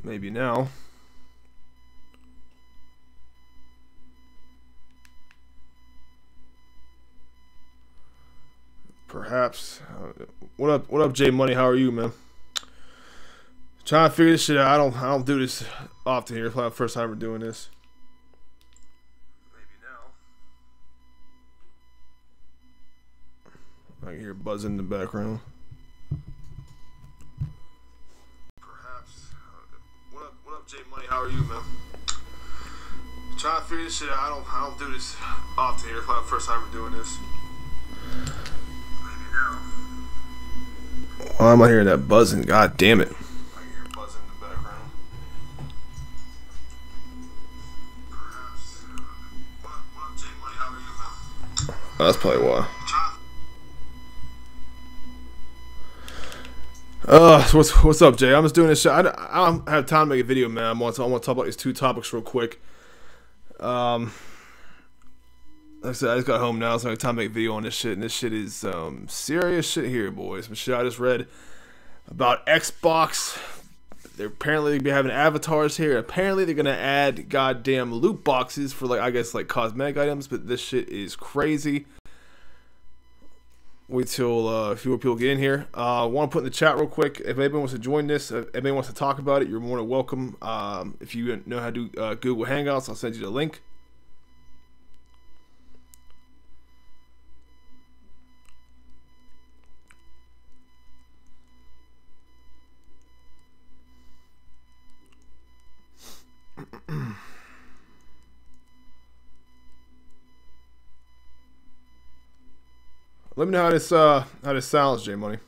Maybe now. Perhaps. What up, J Money? How are you, man? Trying to figure this shit out. I don't do this often here. It's probably the first time we're doing this. Maybe now. I can hear buzzing in the background. Perhaps. What up, J Money? How are you, man? Trying to figure this shit out. I don't do this often here. It's probably the first time we're doing this. Maybe now. Why am I hearing that buzzing? God damn it. Oh, that's probably why. So what's up, Jay? I'm just doing this shit. I don't have time to make a video, man. I want to talk about these two topics real quick. Like I said, I just got home now, so I have time to make a video on this shit. And this shit is serious shit here, boys. Some shit I just read about Xbox. They're apparently gonna be having avatars here. Apparently they're gonna add goddamn loot boxes for, like, I guess, like cosmetic items. But this shit is crazy. Wait till a few more people get in here. I want to put in the chat real quick. If anybody wants to join this, if anybody wants to talk about it, you're more than welcome. If you know how to do Google Hangouts, I'll send you the link. Let me know how this sounds, J Money,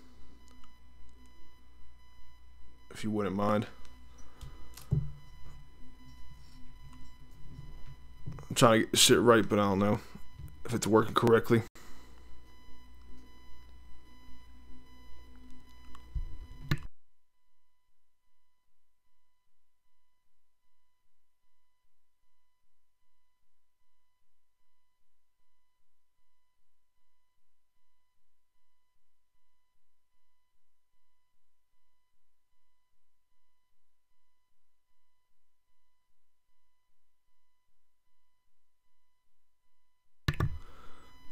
if you wouldn't mind. I'm trying to get this shit right, but I don't know if it's working correctly.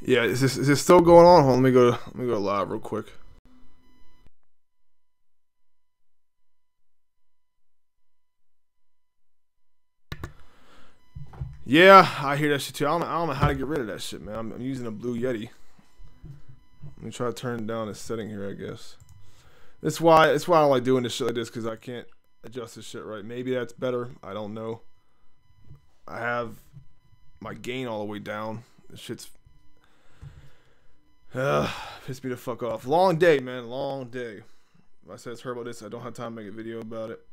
Yeah, is this still going on? Hold on, let me go live real quick. Yeah, I hear that shit too. I don't know how to get rid of that shit, man. I'm using a Blue Yeti. Let me try to turn down this setting here, I guess. That's why I don't like doing this shit like this, because I can't adjust this shit right. Maybe that's better. I don't know. I have my gain all the way down. This shit's pissed me the fuck off. Long day, man. Long day. If I said heard about this, I don't have time to make a video about it.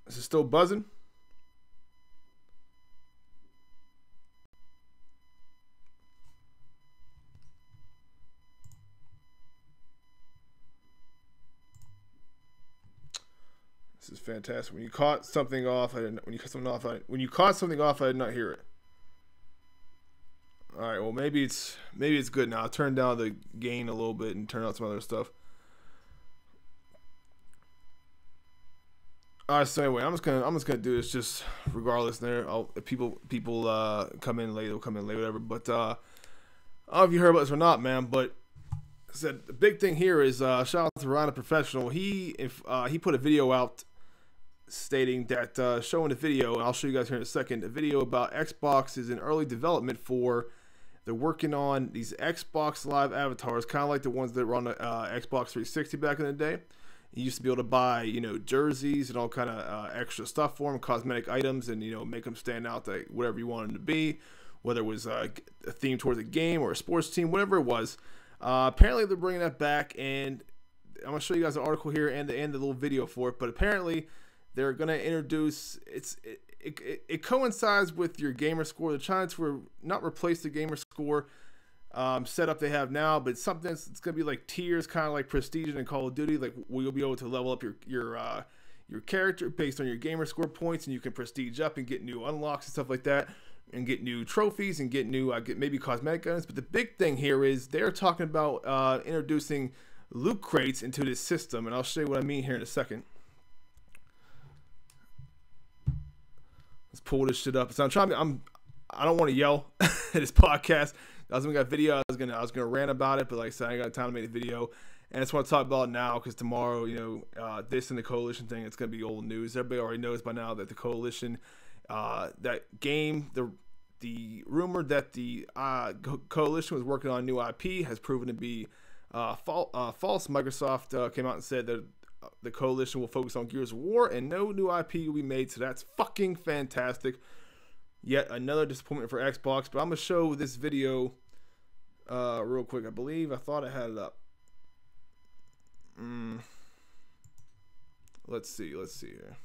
Is it still buzzing? This is fantastic. When you caught something off, I didn't. When you caught something off, I did not hear it. All right. Well, maybe it's good now. I'll turn down the gain a little bit and turn out some other stuff. All right. So anyway, I'm just gonna do this just regardless. There, if people come in late, they'll come in late, whatever. But I don't know if you heard about this or not, man. But I said the big thing here is shout out to Ryan Professional. He put a video out stating that showing the video, and I'll show you guys here in a second, a video about Xbox is in early development for, they're working on these Xbox Live avatars, kind of like the ones that were on the Xbox 360 back in the day. You used to be able to buy, you know, jerseys and all kind of extra stuff for them, cosmetic items, and, you know, make them stand out to whatever you wanted them to be, whether it was a theme towards a game or a sports team, whatever it was. Apparently they're bringing that back, and I'm going to show you guys an article here and the little video for it, but apparently they're going to introduce, it coincides with your gamer score. They're trying to not replace the gamer score setup they have now, but something that's going to be like tiers, kind of like Prestige and Call of Duty. Like, you'll be able to level up your character based on your gamer score points, and you can prestige up and get new unlocks and stuff like that, and get new trophies and get new maybe cosmetic items. But the big thing here is they're talking about introducing loot crates into this system, and I'll show you what I mean here in a second. Let's pull this shit up. So I don't want to yell at this podcast. I was gonna got video. I was gonna rant about it, but like I said, I ain't got time to make a video. And I just want to talk about it now because tomorrow, this and the coalition thing, it's gonna be old news. Everybody already knows by now that the coalition, that game, the rumor that the coalition was working on new IP has proven to be false. Microsoft came out and said that the coalition will focus on Gears of War and no new IP will be made. So that's fucking fantastic. Yet another disappointment for Xbox. But I'm gonna show this video real quick. I thought I had it up. Let's see here.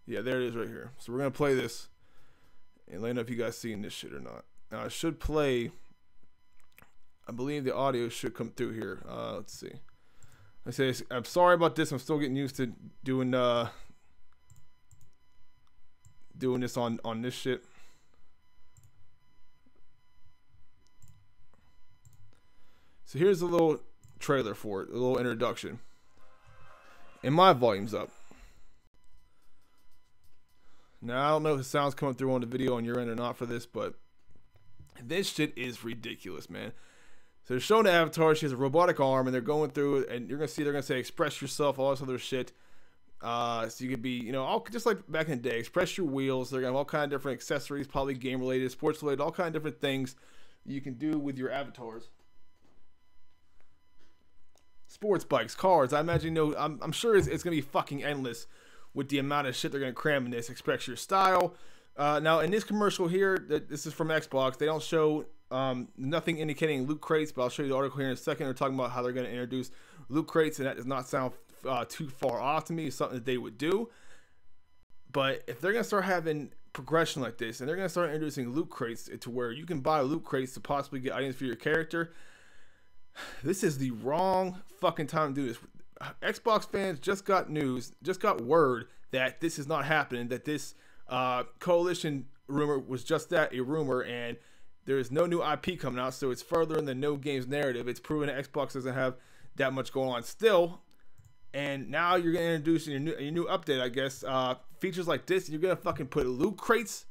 Yeah, there it is right here. So we're gonna play this and let me know if you guys seen this shit or not. Now I should play. I believe the audio should come through here. Let's see. I say I'm sorry about this. I'm still getting used to doing this on this shit. So here's a little trailer for it, a little introduction. And my volume's up. Now I don't know if the sound's coming through on the video on your end or not for this, but this shit is ridiculous, man. So they're showing the avatar. She has a robotic arm, and they're going through it, and you're gonna see they're gonna say express yourself, all this other shit. So you could be, all just like back in the day, express your wheels. They're gonna have all kind of different accessories, probably game related, sports related, all kind of different things you can do with your avatars. Sports bikes, cars. I imagine, I'm sure it's gonna be fucking endless with the amount of shit they're gonna cram in this. Express your style. Now in this commercial here, this is from Xbox. They don't show nothing indicating loot crates, but I'll show you the article here in a second. They're talking about how they're gonna introduce loot crates, and that does not sound too far off to me. It's something that they would do. But if they're gonna start having progression like this, and they're gonna start introducing loot crates to where you can buy loot crates to possibly get items for your character, this is the wrong fucking time to do this. Xbox fans just got word that this is not happening, that this coalition rumor was just that, a rumor, and there is no new IP coming out, so it's further in the no games narrative. It's proven that Xbox doesn't have that much going on still, and now you're gonna introduce your new update, I guess, features like this. You're gonna fucking put loot crates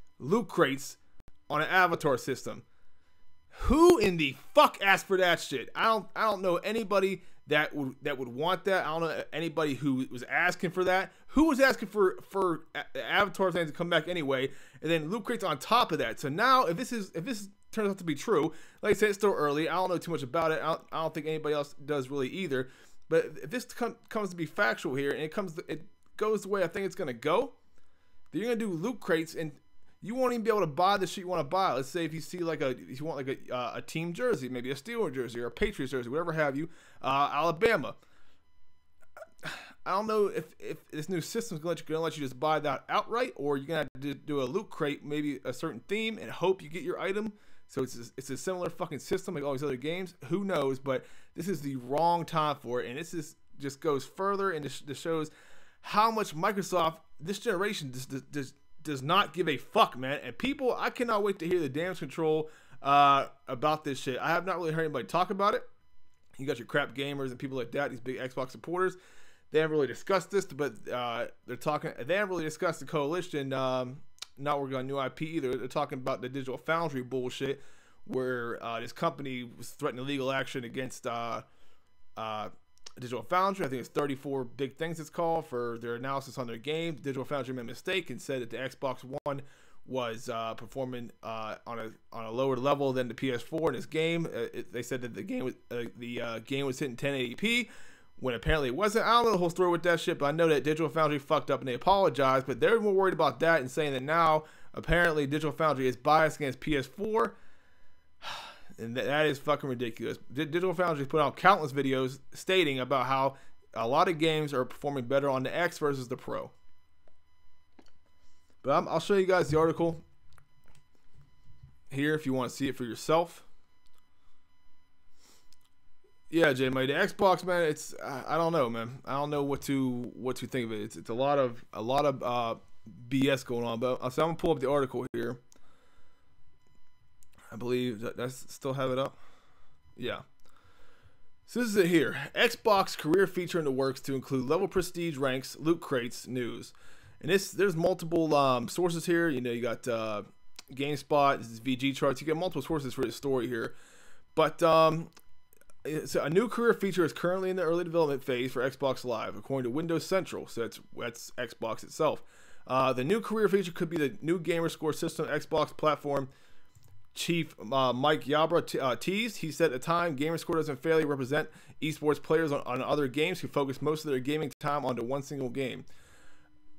on an avatar system. Who in the fuck asked for that shit? I don't know anybody that would want that. I don't know anybody who was asking for that. Who was asking for avatar things to come back anyway, and then loot crates on top of that. So now, if this turns out to be true, like I said, it's still early. I don't know too much about it. I don't think anybody else does really either. But if this comes to be factual here, and it goes the way I think it's gonna go, then you're gonna do loot crates, and you won't even be able to buy the shit you want to buy. Let's say if you want like a team jersey, maybe a Steelers jersey or a Patriots jersey, whatever have you, Alabama. I don't know if this new system is gonna let you just buy that outright, or you're gonna have to do a loot crate, maybe a certain theme, and hope you get your item. So it's a similar fucking system like all these other games. Who knows? But this is the wrong time for it, and this just goes further and this shows how much Microsoft this generation does not give a fuck, man. And people, I cannot wait to hear the damage control about this shit. I have not really heard anybody talk about it. You got your crap gamers and people like that, these big Xbox supporters. They haven't really discussed this, but they haven't really discussed the coalition not working on new IP either. They're talking about the Digital Foundry bullshit, where this company was threatening legal action against Digital Foundry. I think it's 34 Big Things it's called, for their analysis on their game. Digital Foundry made a mistake and said that the Xbox One was performing on a lower level than the PS4 in this game. They said that the game was hitting 1080p when apparently it wasn't. I don't know the whole story with that shit, but I know that Digital Foundry fucked up and they apologized. But they're more worried about that and saying that now apparently Digital Foundry is biased against PS4. And that is fucking ridiculous. Digital Foundry put out countless videos stating about how a lot of games are performing better on the X versus the Pro. But I'll show you guys the article here if you want to see it for yourself. Yeah, Jay, the Xbox, man, it's I don't know, man. I don't know what to think of it. It's a lot of BS going on. But I'm gonna pull up the article here. I believe that's still have it up. Yeah. So this is it here. Xbox career feature in the works to include level prestige ranks, loot crates, news. And there's multiple sources here. You know, you got GameSpot, this is VG charts. You get multiple sources for this story here. But so a new career feature is currently in the early development phase for Xbox Live, according to Windows Central. So that's Xbox itself. The new career feature could be the new gamer score system Xbox platform chief Mike Yabra teased. He said at the time, Gamerscore doesn't fairly represent esports players on other games who focus most of their gaming time onto one single game.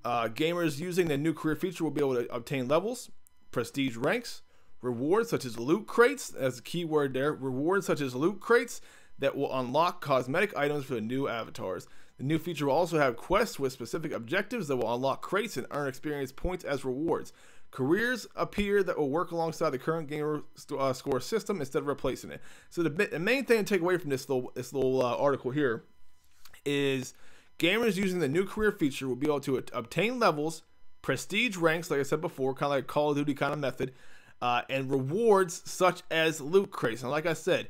Gamers using the new career feature will be able to obtain levels, prestige ranks, rewards such as loot crates, as a key word there, rewards such as loot crates that will unlock cosmetic items for the new avatars. The new feature will also have quests with specific objectives that will unlock crates and earn experience points as rewards. Careers appear that will work alongside the current gamer score system instead of replacing it. So the main thing to take away from this little article here is gamers using the new career feature will be able to obtain levels, prestige ranks, like I said before, kind of like Call of Duty kind of method, and rewards such as loot crates. And like I said,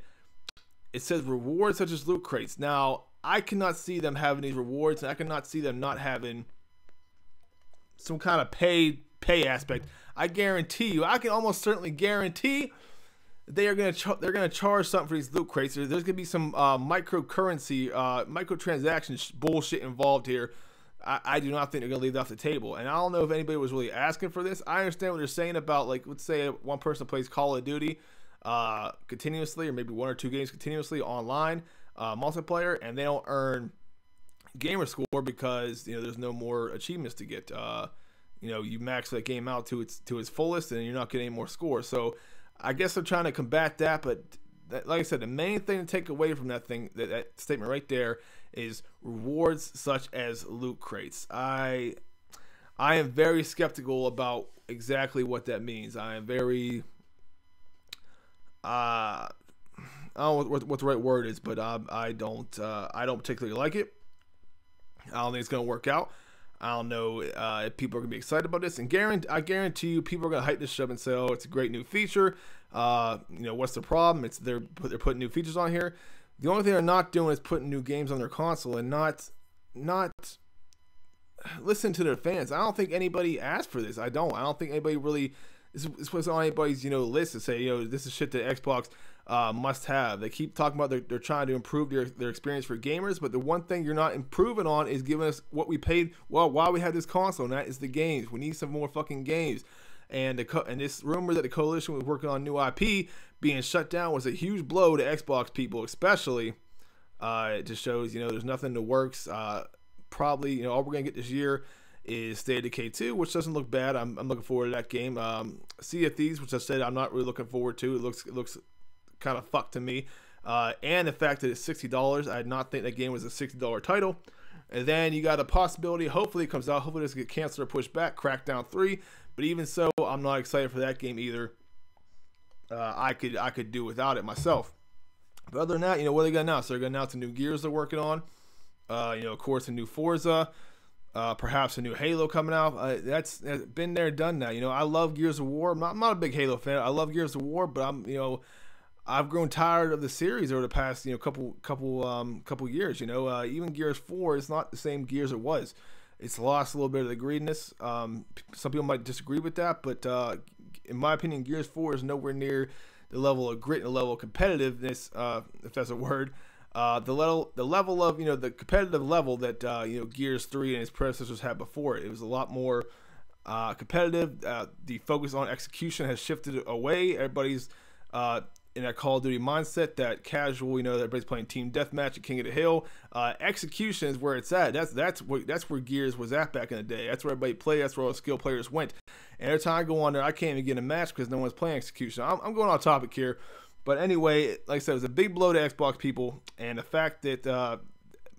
it says rewards such as loot crates. Now, I cannot see them having these rewards, and I cannot see them not having some kind of pay aspect. I guarantee you, I can almost certainly guarantee they're gonna charge something for these loot crates. There's gonna be some microcurrency, microtransaction bullshit involved here. I do not think they're gonna leave that off the table. And I don't know if anybody was really asking for this. I understand what they're saying about, like, let's say one person plays Call of Duty continuously, or maybe one or two games continuously online multiplayer, and they don't earn gamer score because, you know, there's no more achievements to get. You know, you max that game out to its fullest, and you're not getting any more score. So I guess they're trying to combat that. But like I said, the main thing to take away from that statement right there is rewards such as loot crates. I am very skeptical about exactly what that means. I am very I don't know what the right word is, but I don't particularly like it. I don't think it's gonna work out. I don't know if people are going to be excited about this. And I guarantee you people are going to hype this up and say, oh, it's a great new feature. You know, what's the problem? They're putting new features on here. The only thing they're not doing is putting new games on their console and not listen to their fans. I don't think anybody asked for this. I don't think anybody really, this was on anybody's, you know, list to say, you know, this is shit that Xbox must have. They keep talking about they're trying to improve their experience for gamers, but the one thing you're not improving on is giving us what we paid while we had this console, and that is the games. We need some more fucking games. And this rumor that the coalition was working on new IP being shut down was a huge blow to Xbox people, especially. It just shows, you know, there's nothing in the works. Probably, you know, all we're gonna get this year is State of Decay 2, which doesn't look bad. I'm looking forward to that game. Sea of Thieves, which I said I'm not really looking forward to. It looks kind of fucked to me. And the fact that it's $60, I did not think that game was a $60 title. And then you got a possibility, hopefully it comes out, hopefully this gets canceled or pushed back, Crackdown 3. But even so, I'm not excited for that game either. I could do without it myself. But other than that, you know, what are they got now? So they're going to announce the new Gears they're working on. You know, of course, a new Forza. Perhaps a new Halo coming out. That's been there, done that. You know, I love Gears of War. I'm not a big Halo fan. I love Gears of War, but I've grown tired of the series over the past, you know, couple years. You know, even Gears 4 is not the same Gears it was. It's lost a little bit of the greediness. Some people might disagree with that, but in my opinion, Gears 4 is nowhere near the level of grit and the level of competitiveness, if that's a word. The level of, you know, the competitive level that you know, Gears 3 and its predecessors had before it. It was a lot more competitive. The focus on execution has shifted away. Everybody's in that Call of Duty mindset, that casual, you know, everybody's playing team deathmatch at King of the Hill. Execution is where it's at. That's where Gears was at back in the day. That's where everybody played. That's where all the skilled players went. And every time I go on there, I can't even get a match because no one's playing execution. I'm going on topic here. But anyway, like I said, it was a big blow to Xbox people. And the fact that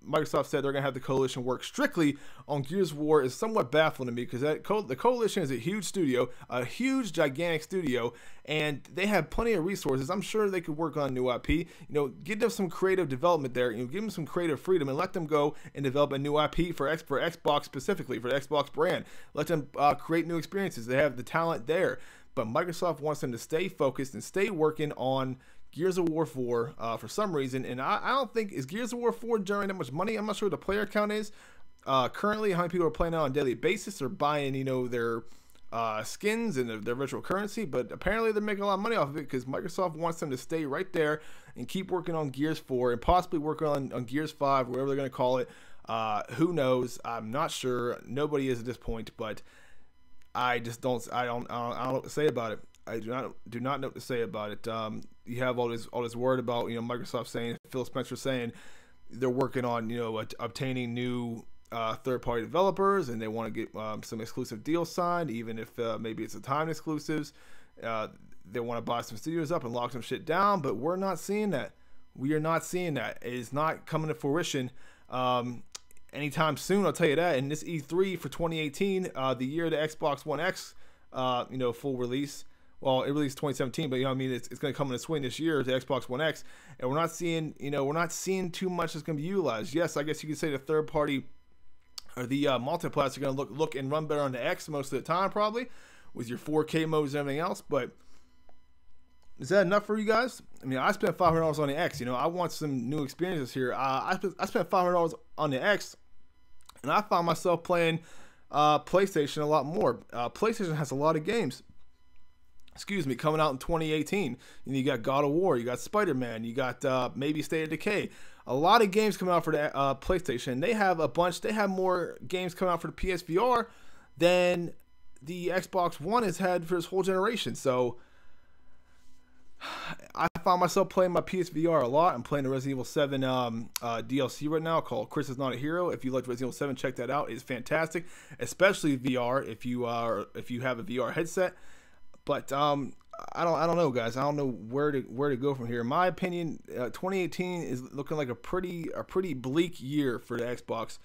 Microsoft said they're going to have the coalition work strictly on Gears of War is somewhat baffling to me, because the coalition is a huge studio, a huge, gigantic studio, and they have plenty of resources. I'm sure they could work on new IP. You know, give them some creative development there. You know, give them some creative freedom and let them go and develop a new IP for Xbox specifically, for the Xbox brand. Let them create new experiences. They have the talent there. But Microsoft wants them to stay focused and stay working on Gears of War 4 for some reason. And I don't think, is Gears of War 4 generating that much money? I'm not sure what the player count is. Currently, how many people are playing it on a daily basis or buying, you know, their skins and their virtual currency. But apparently they're making a lot of money off of it, because Microsoft wants them to stay right there and keep working on Gears 4 and possibly working on Gears 5, whatever they're going to call it. Who knows? I'm not sure. Nobody is at this point, but I don't know what to say about it. I do not know what to say about it. You have all this word about, you know, Microsoft saying, Phil Spencer saying they're working on, you know, obtaining new third-party developers, and they want to get some exclusive deals signed, even if maybe it's a timed exclusives. They want to buy some studios up and lock some shit down, but we're not seeing that. We are not seeing that. It is not coming to fruition anytime soon, I'll tell you that. And this E3 for 2018, the year of the Xbox One X, you know, full release. Well, it released 2017, but you know what I mean, it's going to come in a swing this year, the Xbox One X, and we're not seeing, you know, we're not seeing too much that's going to be utilized. Yes, I guess you could say the third party or the multiplats are going to look and run better on the X most of the time, probably with your 4K modes and everything else. But is that enough for you guys? I mean, I spent $500 on the X. You know, I want some new experiences here. I spent $500 on the X, and I found myself playing PlayStation a lot more. PlayStation has a lot of games, coming out in 2018. And you got God of War, you got Spider-Man, you got maybe State of Decay. A lot of games coming out for the PlayStation. They have a bunch. They have more games coming out for the PSVR than the Xbox One has had for this whole generation. So I found myself playing my PSVR a lot. I'm playing the Resident Evil 7 DLC right now called Chris is Not a Hero. If you like Resident Evil 7, check that out. It's fantastic, especially VR if you have a VR headset. But I don't know, guys. I don't know where to go from here. In my opinion, 2018 is looking like a pretty bleak year for the Xbox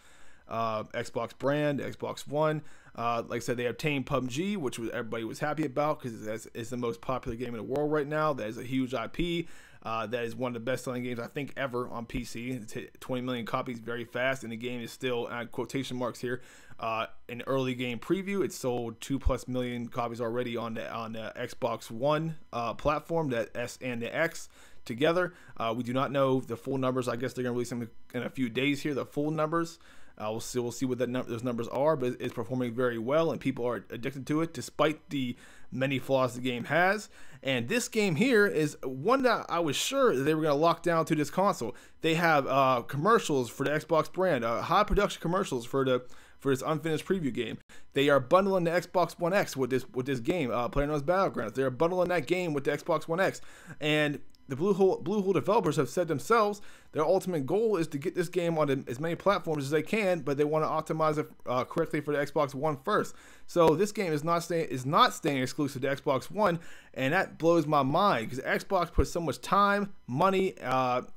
brand, Xbox One. Like I said, they obtained PUBG, which everybody was happy about, because it's the most popular game in the world right now. That is a huge IP. That is one of the best-selling games, I think, ever on PC. It's hit 20 million copies very fast, and the game is still, quotation marks here, an early game preview. It's sold 2+ million copies already on the Xbox One platform, that S and the X together. We do not know the full numbers. I guess they're going to release them in a few days here, the full numbers. We'll see what those numbers are, but it's performing very well, and people are addicted to it despite the many flaws the game has. And this game here is one that I was sure that they were going to lock down to this console. They have commercials for the Xbox brand, high production commercials for this unfinished preview game. They are bundling the Xbox One X with this game, PlayerUnknown's Battlegrounds. They're bundling that game with the Xbox One X, and the Bluehole developers have said themselves their ultimate goal is to get this game on as many platforms as they can, but they want to optimize it correctly for the Xbox One first. So this game is not staying exclusive to Xbox One, and that blows my mind, because Xbox put so much time, money,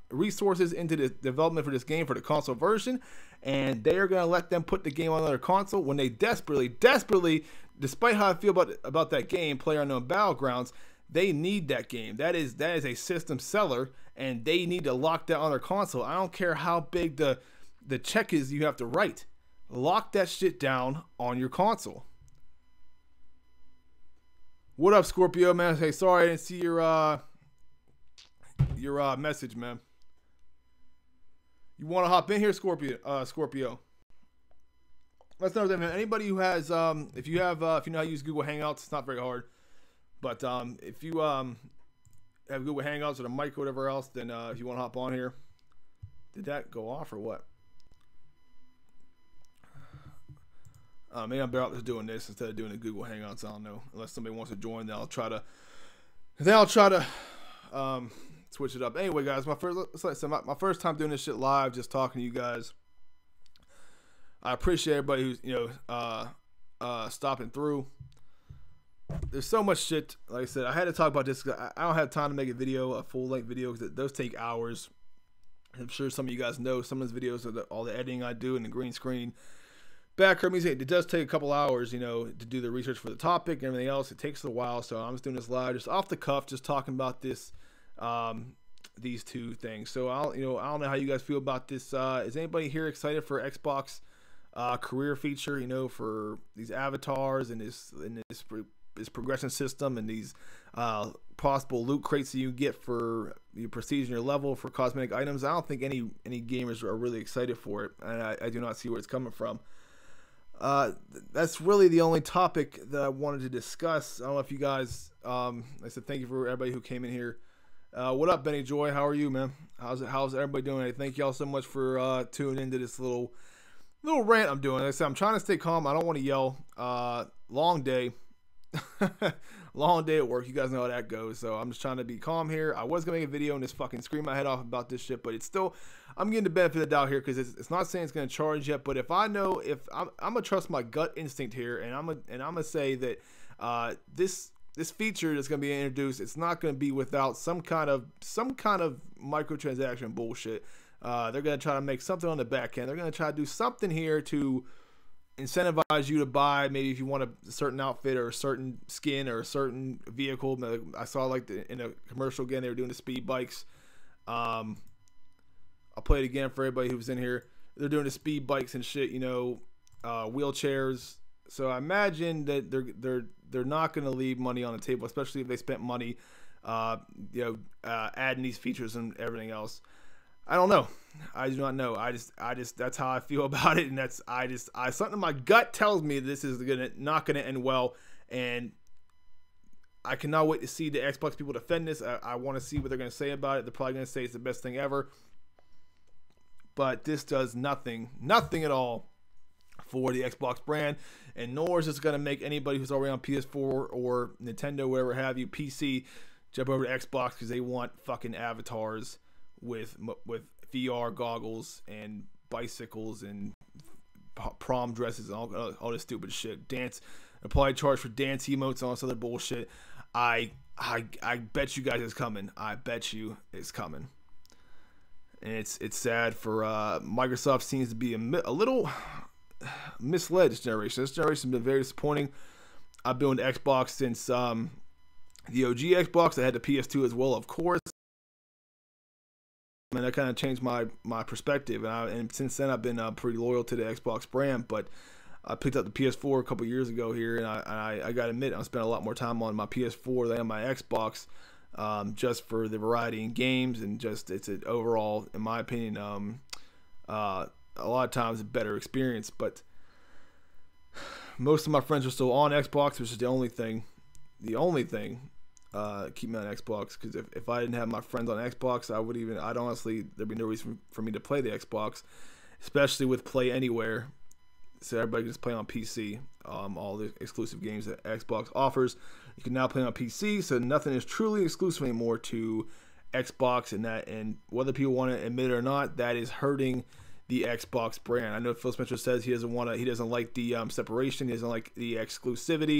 resources into the development for this game for the console version, and they are going to let them put the game on their console when they desperately, despite how I feel about that game, PlayerUnknown Battlegrounds, they need that game. That is a system seller, and they need to lock that on their console. I don't care how big the check is you have to write. Lock that shit down on your console. What up, Scorpio, man? Hey, sorry I didn't see your message, man. You want to hop in here, Scorpio? That's another thing, man. Anybody who has if you know how to use Google Hangouts, it's not very hard. But if you have Google Hangouts or the mic or whatever else, then if you want to hop on here. Did that go off or what? Maybe I'm better off just doing this instead of doing the Google Hangouts. I don't know. Unless somebody wants to join, then I'll try to switch it up. Anyway, guys, my first time doing this shit live, just talking to you guys. I appreciate everybody who's stopping through. There's so much shit. Like I said, I had to talk about this because I don't have time to make a full length video, because those take hours. I'm sure some of you guys know some of these videos of all the editing I do and the green screen background music. It does take a couple hours, you know, to do the research for the topic and everything else. It takes a while, so I'm just doing this live, just off the cuff, just talking about this, these two things. So I don't know how you guys feel about this. Is anybody here excited for Xbox career feature? You know, for these avatars and this progression system and these possible loot crates that you get for your prestige and your level for cosmetic items. I don't think any gamers are really excited for it, and I do not see where it's coming from. That's really the only topic that I wanted to discuss. I don't know if you guys, I said thank you for everybody who came in here. What up, Benny Joy? How are you, man? How's everybody doing? Thank y'all so much for tuning into this little rant I'm doing. Like I said, I'm trying to stay calm. I don't want to yell. Long day. Long day at work. You guys know how that goes. So I'm just trying to be calm here. I was going to make a video and just fucking scream my head off about this shit, but it's still, I'm getting the benefit of the doubt here because it's not saying it's going to charge yet, but if I know, if I'm going to trust my gut instinct here, and I'm going to say that this feature that's going to be introduced, it's not going to be without some kind of microtransaction bullshit. They're going to try to make something on the back end. They're going to try to do something here to incentivize you to buy, maybe if you want a certain outfit or a certain skin or a certain vehicle. I saw like in a commercial again, they were doing the speed bikes. I'll play it again for everybody who's in here. They're doing the speed bikes and shit, you know, wheelchairs. So I imagine that they're not going to leave money on the table, especially if they spent money, adding these features and everything else. I don't know. I do not know. I just that's how I feel about it, and that's something in my gut tells me this is not gonna end well, and I cannot wait to see the Xbox people defend this. I want to see what they're gonna say about it. They're probably gonna say it's the best thing ever, but this does nothing at all for the Xbox brand, and nor is this gonna make anybody who's already on PS4 or Nintendo, whatever have you, PC, jump over to Xbox because they want fucking avatars with VR goggles and bicycles and prom dresses and all this stupid shit. Dance, apply charge for dance emotes and all this other bullshit. I bet you guys it's coming. I bet you it's coming. And it's sad for Microsoft. Seems to be a little misled this generation. This generation has been very disappointing. I've been with Xbox since the OG Xbox. I had the PS2 as well, of course. And that kind of changed my perspective, and since then I've been pretty loyal to the Xbox brand. But I picked up the PS4 a couple years ago here, and I got to admit I spent a lot more time on my PS4 than on my Xbox, just for the variety in games, and just it's an overall, in my opinion, a lot of times a better experience. But most of my friends are still on Xbox, which is the only thing keep me on Xbox, because if I didn't have my friends on Xbox, I'd honestly, there'd be no reason for me to play the Xbox, especially with Play Anywhere, so everybody can just play on PC. All the exclusive games that Xbox offers, you can now play on PC, so nothing is truly exclusive anymore to Xbox, and whether people want to admit it or not, that is hurting the Xbox brand. I know Phil Spencer says he doesn't like the separation, he doesn't like the exclusivity,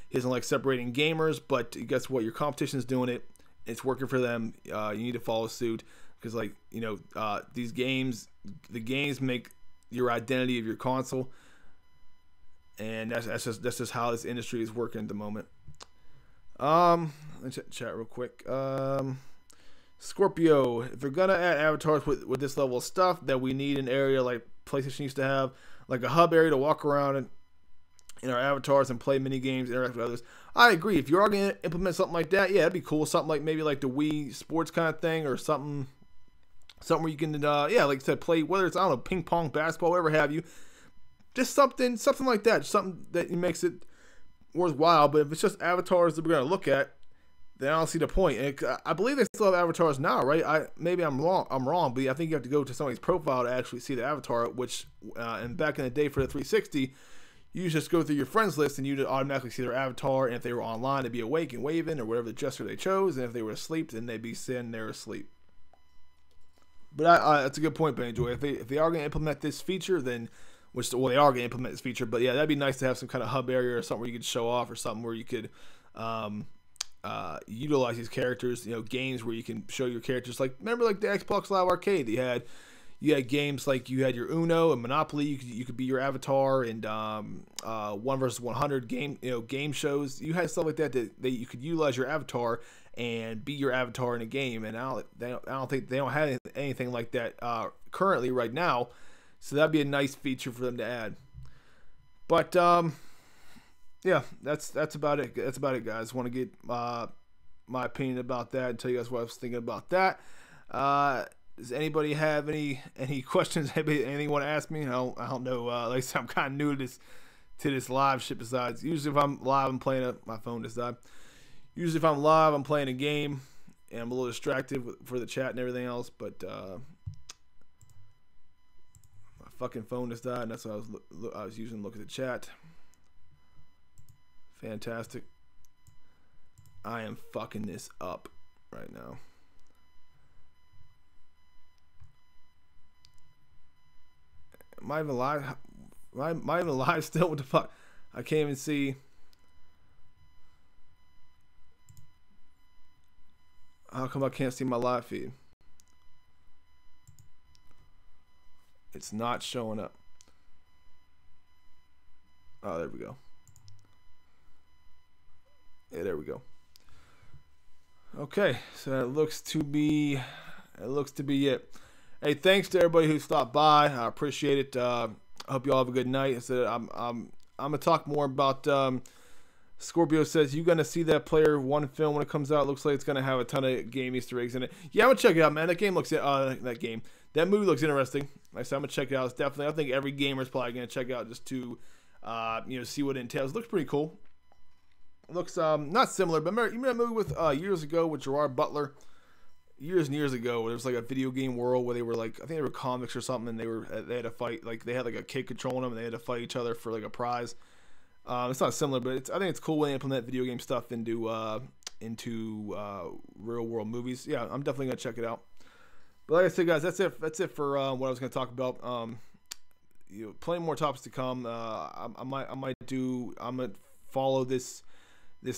he doesn't like separating gamers, but guess what? Your competition is doing it. It's working for them. You need to follow suit, because, like, you know, these games, the games make your identity of your console, and that's just how this industry is working at the moment. Let's chat real quick. Scorpio, if they're gonna add avatars with this level of stuff, that we need an area like PlayStation used to have, like a hub area to walk around in our avatars and play mini games, interact with others. I agree. If you are gonna implement something like that, yeah, that'd be cool. Something like maybe like the Wii Sports kind of thing, or something where you can, like I said, play, whether it's, I don't know, ping pong, basketball, whatever have you. Just something like that. Something that makes it worthwhile. But if it's just avatars that we're gonna look at, then I don't see the point. And I believe they still have avatars now, right? Maybe I'm wrong, but I think you have to go to somebody's profile to actually see the avatar. Which, and back in the day for the 360, you just go through your friends list and you just automatically see their avatar. And if they were online, they'd be awake and waving or whatever the gesture they chose. And if they were asleep, then they'd be sitting there asleep. But that's a good point, Ben Joy. If they are going to implement this feature, then they are going to implement this feature. But yeah, that'd be nice to have some kind of hub area or something where you could show off, or something where you could utilize these characters. Games where you can show your characters. Like remember, like the Xbox Live Arcade, you had games like you had your Uno and Monopoly. You could be your avatar, and 1 versus 100 game shows. You had stuff like that you could utilize your avatar and be your avatar in a game. And I don't think they don't have anything like that currently right now. So that'd be a nice feature for them to add. But yeah, that's about it. That's about it, guys. Want to get my opinion about that and tell you guys what I was thinking about that. Does anybody have any questions? Anything you want to ask me? I don't know. Like I said, I'm kind of new to this live shit. Besides, usually if I'm live, I'm playing my phone just died. Usually if I'm live, I'm playing a game, and I'm a little distracted for the chat and everything else. But my fucking phone just died, and that's what I was using to look at the chat. Fantastic. I am fucking this up right now. Am I even live? Am I even live still? What the fuck? I can't even see. How come I can't see my live feed? It's not showing up. Oh, there we go. Yeah, there we go. Okay, so that looks to be it. Hey, thanks to everybody who stopped by. I appreciate it. I hope you all have a good night. I said I'm gonna talk more about. Scorpio says you're gonna see that Player One film when it comes out. Looks like it's gonna have a ton of game Easter eggs in it. Yeah, I'm gonna check it out, man. That movie looks interesting. Like I said, I'm gonna check it out. It's definitely. I think every gamer is probably gonna check it out just to, see what it entails. It looks pretty cool. It looks not similar, but you remember that movie with years ago with Gerard Butler. Years and years ago, where there was like a video game world where they were like, I think they were comics or something, and they had to fight, like they had like a kid controlling them, and they had to fight each other for like a prize. It's not similar, but I think it's cool when they implement video game stuff into real world movies. Yeah, I'm definitely gonna check it out. But like I said, guys, that's it for what I was gonna talk about. Plenty more topics to come. I'm gonna follow this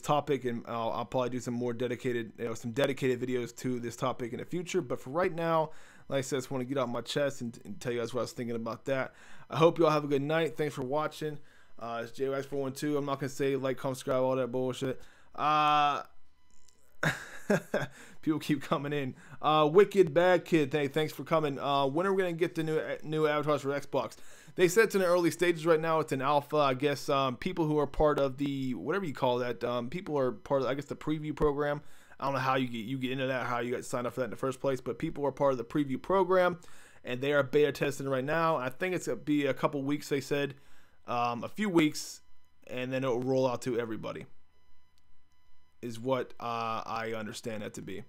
topic, and I'll probably do some more dedicated videos to this topic in the future. But for right now, like I said, I just want to get out my chest and tell you guys what I was thinking about that. I hope you all have a good night. Thanks for watching. It's JWax412. I'm not gonna say like, comment, subscribe, all that bullshit. People keep coming in. Wicked Bad Kid, thanks for coming. When are we gonna get the new avatars for Xbox? They said it's in the early stages right now. It's in alpha. I guess people who are part of the, whatever you call that, people are part of, I guess, the preview program. I don't know how you get into that, how you got signed up for that in the first place, but people are part of the preview program, and they are beta testing right now. I think it's gonna be a couple weeks. They said a few weeks, and then it will roll out to everybody. Is what I understand that to be.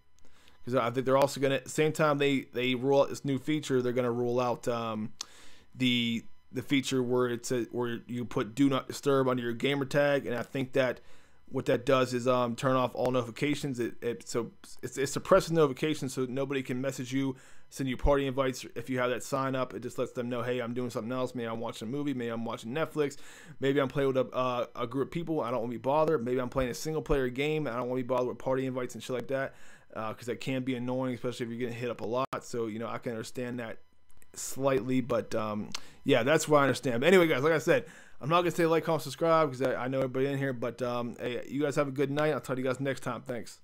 Because I think they're also gonna, same time they roll out this new feature, they're gonna roll out the feature where where you put do not disturb under your gamer tag, and I think that what that does is turn off all notifications. So it suppresses notifications so nobody can message you, send you party invites if you have that sign up. It just lets them know, hey, I'm doing something else. Maybe I'm watching a movie. Maybe I'm watching Netflix. Maybe I'm playing with a group of people. I don't want to be bothered. Maybe I'm playing a single player game. I don't want to be bothered with party invites and shit like that, because that can be annoying, especially if you're getting hit up a lot. So I can understand that slightly, but yeah, that's what I understand. But anyway, guys, like I said, I'm not gonna say like, comment, subscribe, because I know everybody in here. But hey, you guys have a good night. I'll talk to you guys next time. Thanks.